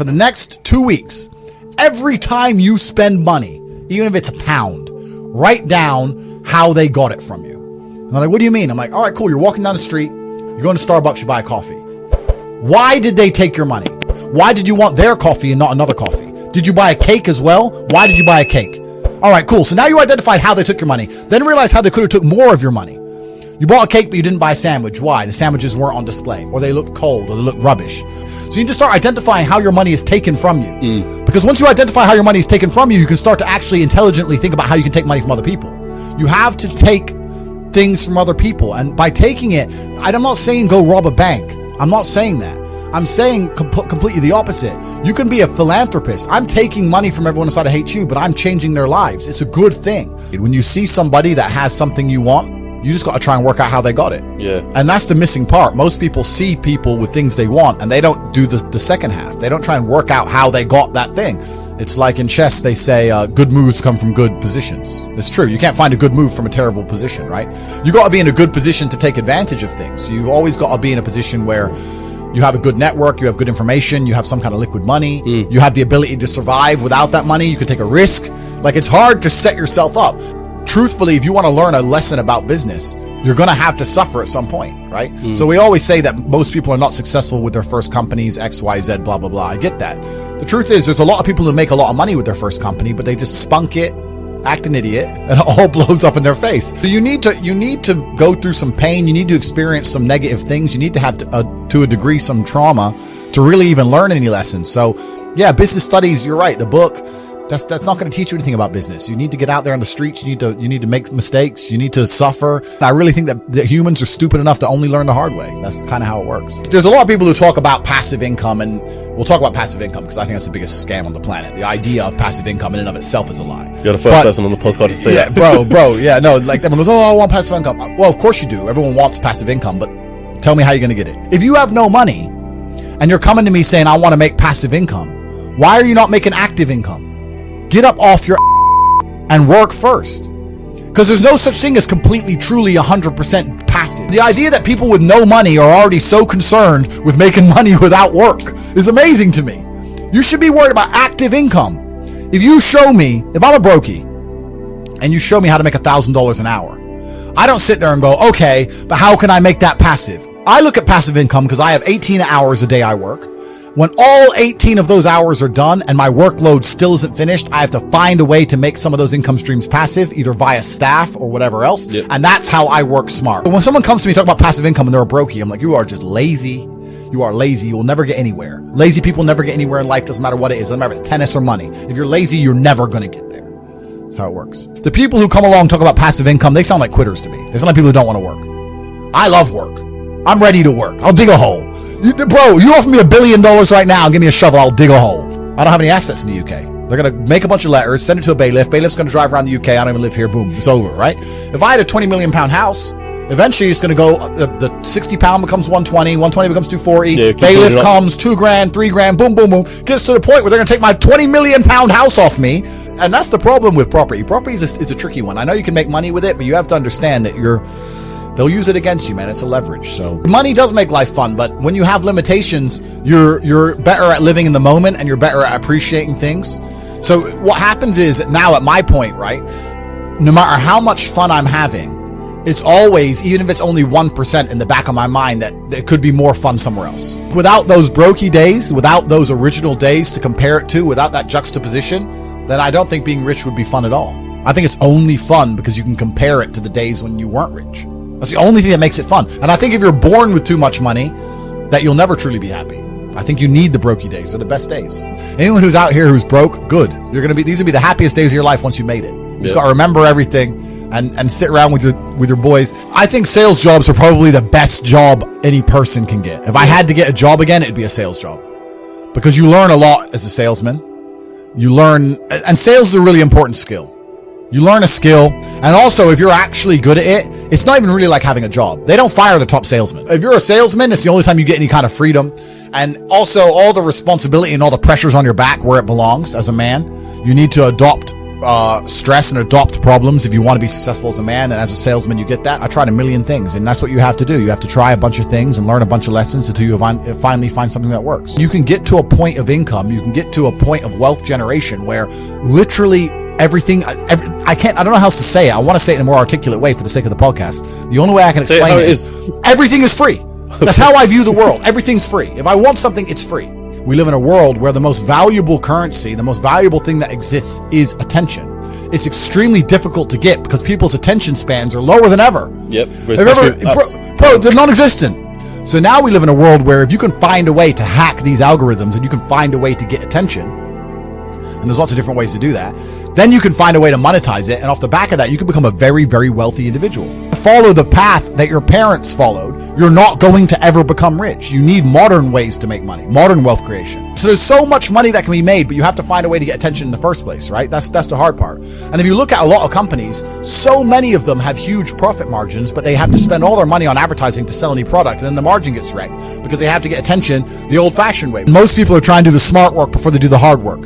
For the next 2 weeks, every time you spend money, even if it's a pound, write down how they got it from you. And they're like, what do you mean? I'm like, all right, cool. You're walking down the street. You're going to Starbucks. You buy a coffee. Why did they take your money? Why did you want their coffee and not another coffee? Did you buy a cake as well? Why did you buy a cake? All right, cool. So now you identified how they took your money. Then realize how they could have took more of your money. You bought a cake, but you didn't buy a sandwich. Why? The sandwiches weren't on display, or they looked cold, or they looked rubbish. So you need to start identifying how your money is taken from you. Because once you identify how your money is taken from you, you can start to actually intelligently think about how you can take money from other people. You have to take things from other people. And by taking it, I'm not saying go rob a bank. I'm not saying that. I'm saying completely the opposite. You can be a philanthropist. I'm taking money from everyone inside of Hate You, but I'm changing their lives. It's a good thing. When you see somebody that has something you want, you just got to try and work out how they got it. Yeah. And that's the missing part. Most people see people with things they want and they don't do the second half. They don't try and work out how they got that thing. It's like in chess, they say good moves come from good positions. It's true. You can't find a good move from a terrible position, right? You got to be in a good position to take advantage of things. So you've always got to be in a position where you have a good network, you have good information, you have some kind of liquid money, you have the ability to survive without that money, you can take a risk. Like, it's hard to set yourself up. Truthfully, if you want to learn a lesson about business, you're going to have to suffer at some point, right? So we always say that most people are not successful with their first companies, X, Y, Z, blah, blah, blah. I get that. The truth is, there's a lot of people who make a lot of money with their first company, but they just spunk it, act an idiot, and it all blows up in their face. So you need to go through some pain. You need to experience some negative things. You need to have to a degree some trauma to really even learn any lessons. So yeah, business studies, you're right. The book, that's not going to teach you anything about business. You need to get out there on the streets. You need to make mistakes. You need to suffer. And I really think that humans are stupid enough to only learn the hard way. That's kind of how it works. There's a lot of people who talk about passive income, and we'll talk about passive income because I think that's the biggest scam on the planet. The idea of passive income in and of itself is a lie. You're the first person on the podcast to say that. bro. Yeah, no, like everyone goes, oh, I want passive income. Well, of course you do. Everyone wants passive income, but tell me how you're going to get it. If you have no money and you're coming to me saying, I want to make passive income, why are you not making active income? Get up off your and work first. Because there's no such thing as completely, truly 100% passive. The idea that people with no money are already so concerned with making money without work is amazing to me. You should be worried about active income. If you show me, if I'm a brokey, and you show me how to make $1,000 an hour, I don't sit there and go, okay, but how can I make that passive? I look at passive income because I have 18 hours a day I work. When all 18 of those hours are done and my workload still isn't finished, I have to find a way to make some of those income streams passive, either via staff or whatever else. Yep. And that's how I work smart. When someone comes to me talking about passive income and they're a brokey, I'm like, you are just lazy. You are lazy. You will never get anywhere. Lazy people never get anywhere in life. Doesn't matter what it is. Doesn't matter if it's tennis or money. If you're lazy, you're never going to get there. That's how it works. The people who come along and talk about passive income, they sound like quitters to me. They sound like people who don't want to work. I love work. I'm ready to work. I'll dig a hole. Bro, you offer me $1 billion right now and give me a shovel, I'll dig a hole. I don't have any assets in the UK. They're going to make a bunch of letters, send it to a bailiff. Bailiff's going to drive around the UK. I don't even live here. Boom, it's over, right? If I had a 20 million pound house, eventually it's going to go, the 60 pound becomes 120, 120 becomes 240. Yeah, bailiff comes, $2,000, $3,000, boom, boom, boom. Gets to the point where they're going to take my 20 million pound house off me. And that's the problem with property. Property is a tricky one. I know you can make money with it, but you have to understand that they'll use it against you, man. It's a leverage. So money does make life fun, but when you have limitations, you're better at living in the moment and you're better at appreciating things. So what happens is now at my point, right, no matter how much fun I'm having, it's always, even if it's only 1% in the back of my mind, that it could be more fun somewhere else. Without those brokey days, without those original days to compare it to, without that juxtaposition, then I don't think being rich would be fun at all. I think it's only fun because you can compare it to the days when you weren't rich. That's the only thing that makes it fun. And I think if you're born with too much money, that you'll never truly be happy. I think you need the brokey days. They're the best days. Anyone who's out here who's broke, good. These will be the happiest days of your life once you made it. You just got to remember everything and sit around with your boys. I think sales jobs are probably the best job any person can get. If I had to get a job again, it'd be a sales job. Because you learn a lot as a salesman. And sales is a really important skill. You learn a skill, and also if you're actually good at it, it's not even really like having a job. They don't fire the top salesman. If you're a salesman, it's the only time you get any kind of freedom. And also all the responsibility and all the pressures on your back where it belongs as a man. You need to adopt stress and adopt problems if you want to be successful as a man, and as a salesman you get that. I tried a million things, and that's what you have to do. You have to try a bunch of things and learn a bunch of lessons until you finally find something that works. You can get to a point of income, you can get to a point of wealth generation where literally everything, I don't know how else to say it. I want to say it in a more articulate way for the sake of the podcast. The only way I can explain it is everything is free. That's how I view the world. Everything's free. If I want something, it's free. We live in a world where the most valuable currency, the most valuable thing that exists is attention. It's extremely difficult to get because people's attention spans are lower than ever. Yep. Bro, they're non-existent. So now we live in a world where if you can find a way to hack these algorithms and you can find a way to get attention, and there's lots of different ways to do that, then you can find a way to monetize it. And off the back of that, you can become a very, very wealthy individual. Follow the path that your parents followed. You're not going to ever become rich. You need modern ways to make money, modern wealth creation. So there's so much money that can be made, but you have to find a way to get attention in the first place, right? That's the hard part. And if you look at a lot of companies, so many of them have huge profit margins, but they have to spend all their money on advertising to sell any product, and then the margin gets wrecked because they have to get attention the old-fashioned way. Most people are trying to do the smart work before they do the hard work.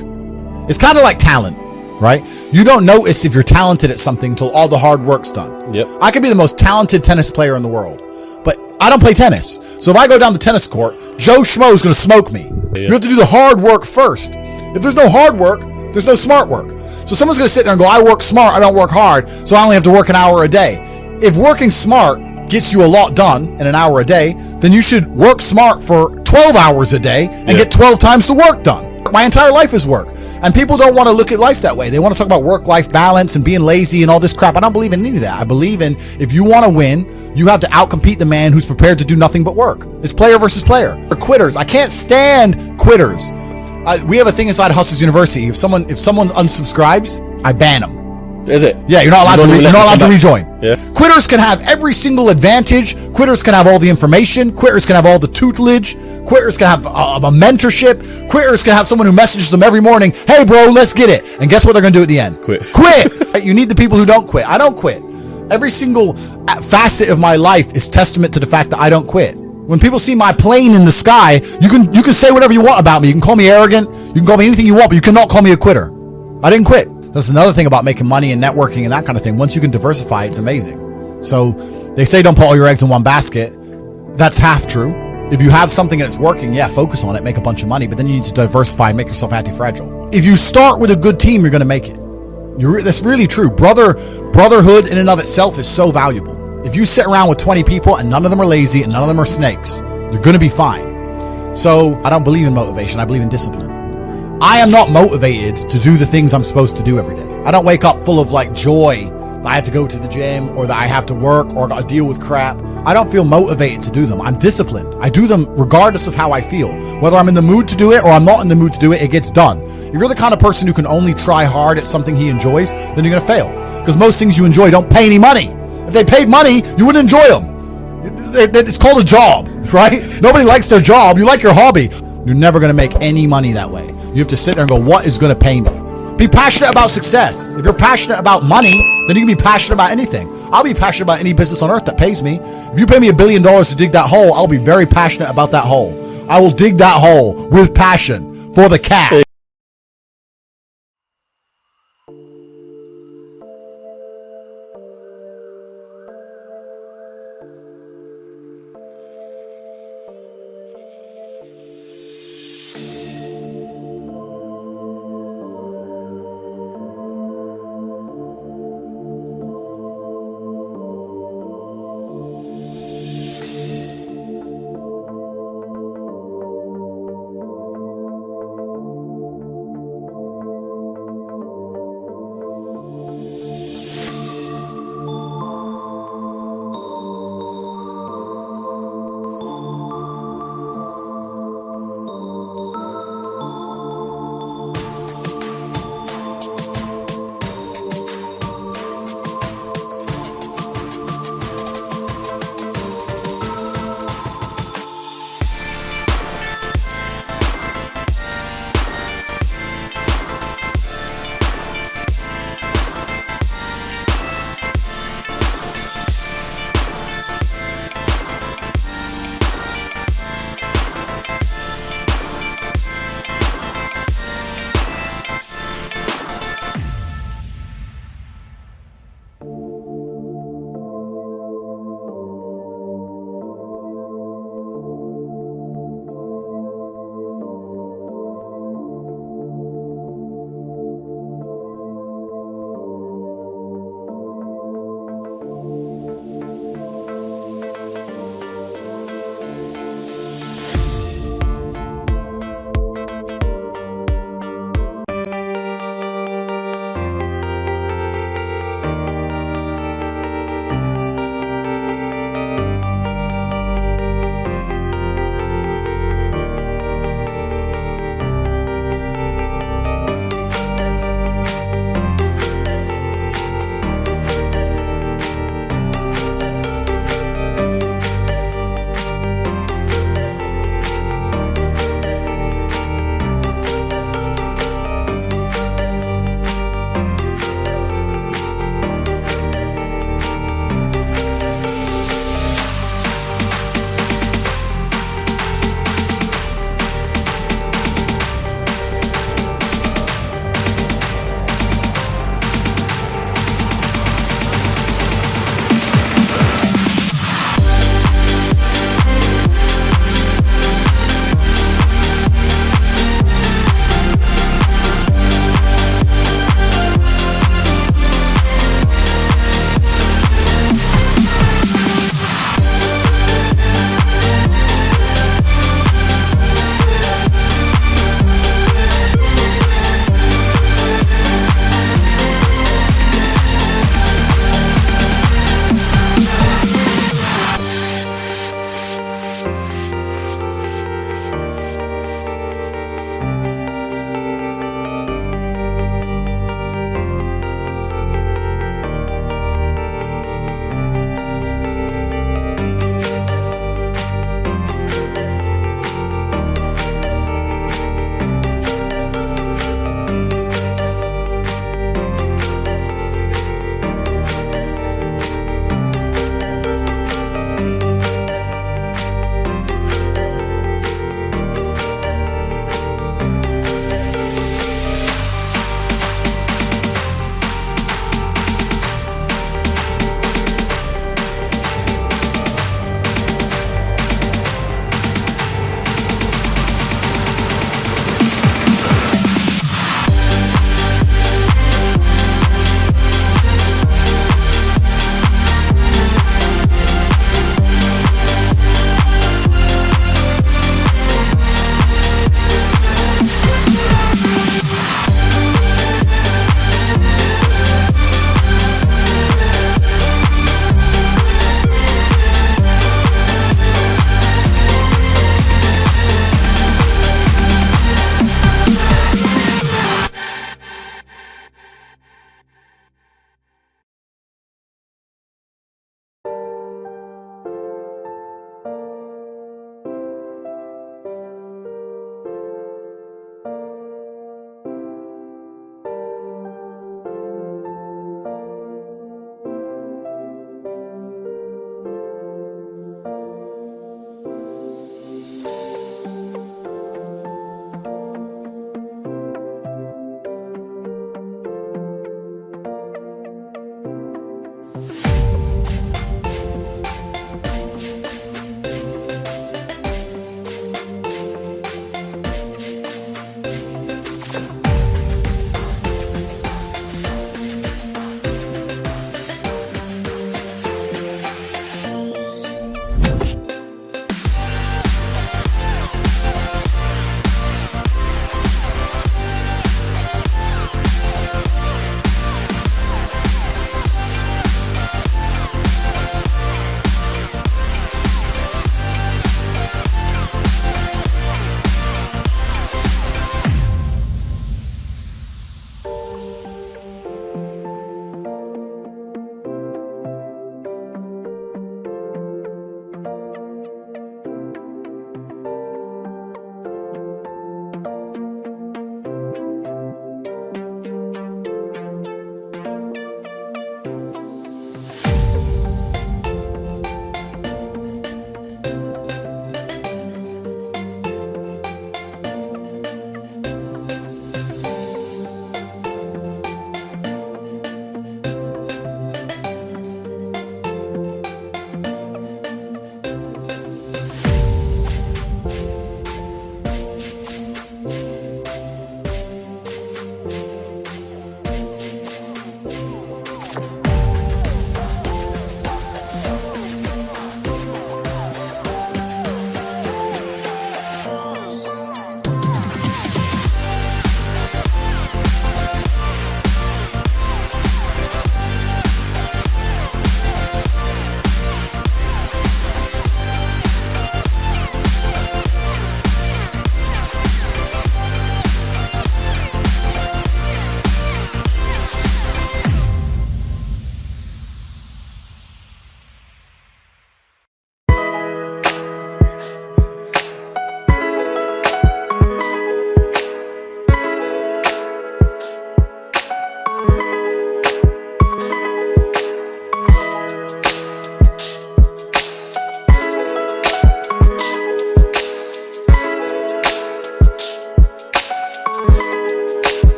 It's kind of like talent, right? You don't notice if you're talented at something until all the hard work's done. Yep. I could be the most talented tennis player in the world, but I don't play tennis. So if I go down the tennis court, Joe Schmo is going to smoke me. Yeah. You have to do the hard work first. If there's no hard work, there's no smart work. So someone's going to sit there and go, I work smart, I don't work hard, so I only have to work an hour a day. If working smart gets you a lot done in an hour a day, then you should work smart for 12 hours a day and get 12 times the work done. My entire life is work. And people don't want to look at life that way. They want to talk about work-life balance and being lazy and all this crap. I don't believe in any of that. I believe in if you want to win, you have to outcompete the man who's prepared to do nothing but work. It's player versus player. Or quitters. I can't stand quitters. We have a thing inside Hustlers University. If someone unsubscribes, I ban them. Is it? Yeah, you're not allowed to rejoin. Yeah. Quitters can have every single advantage. Quitters can have all the information. Quitters can have all the tutelage. Quitters can have a mentorship. Quitters can have someone who messages them every morning, hey bro, let's get it. And guess what they're going to do at the end? Quit. You need the people who don't quit. I don't quit. Every single facet of my life is testament to the fact that I don't quit. When people see my plane in the sky, you can say whatever you want about me. You can call me arrogant. You can call me anything you want, but you cannot call me a quitter. I didn't quit. That's another thing about making money and networking and that kind of thing. Once you can diversify, it's amazing. So they say don't put all your eggs in one basket. That's half true. If you have something and it's working, yeah, focus on it, make a bunch of money, but then you need to diversify and make yourself anti-fragile. If you start with a good team, you're going to make it. That's really true. Brotherhood in and of itself is so valuable. If you sit around with 20 people and none of them are lazy and none of them are snakes, you're going to be fine. So I don't believe in motivation. I believe in discipline. I am not motivated to do the things I'm supposed to do every day. I don't wake up full of joy that I have to go to the gym or that I have to work or got to deal with crap. I don't feel motivated to do them. I'm disciplined. I do them regardless of how I feel. Whether I'm in the mood to do it or I'm not in the mood to do it, it gets done. If you're the kind of person who can only try hard at something he enjoys, then you're going to fail. Because most things you enjoy don't pay any money. If they paid money, you wouldn't enjoy them. It's called a job, right? Nobody likes their job. You like your hobby. You're never going to make any money that way. You have to sit there and go, what is going to pay me? Be passionate about success. If you're passionate about money, then you can be passionate about anything. I'll be passionate about any business on earth that pays me. If you pay me $1 billion to dig that hole, I'll be very passionate about that hole. I will dig that hole with passion for the cat.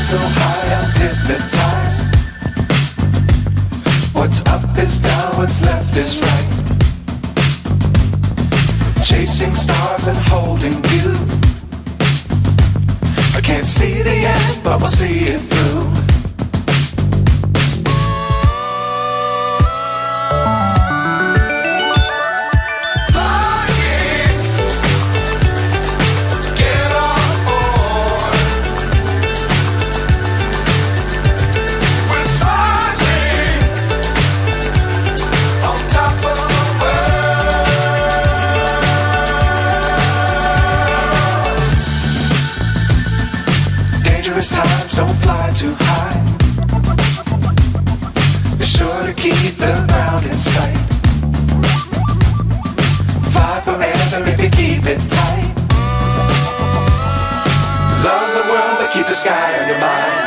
so high I'm hypnotized. What's up is down, what's left is right. Chasing stars and holding you. I can't see the end, but we'll see it through. Times don't fly too high. Be sure to keep the ground in sight. Fly forever if you keep it tight. Love the world but keep the sky on your mind.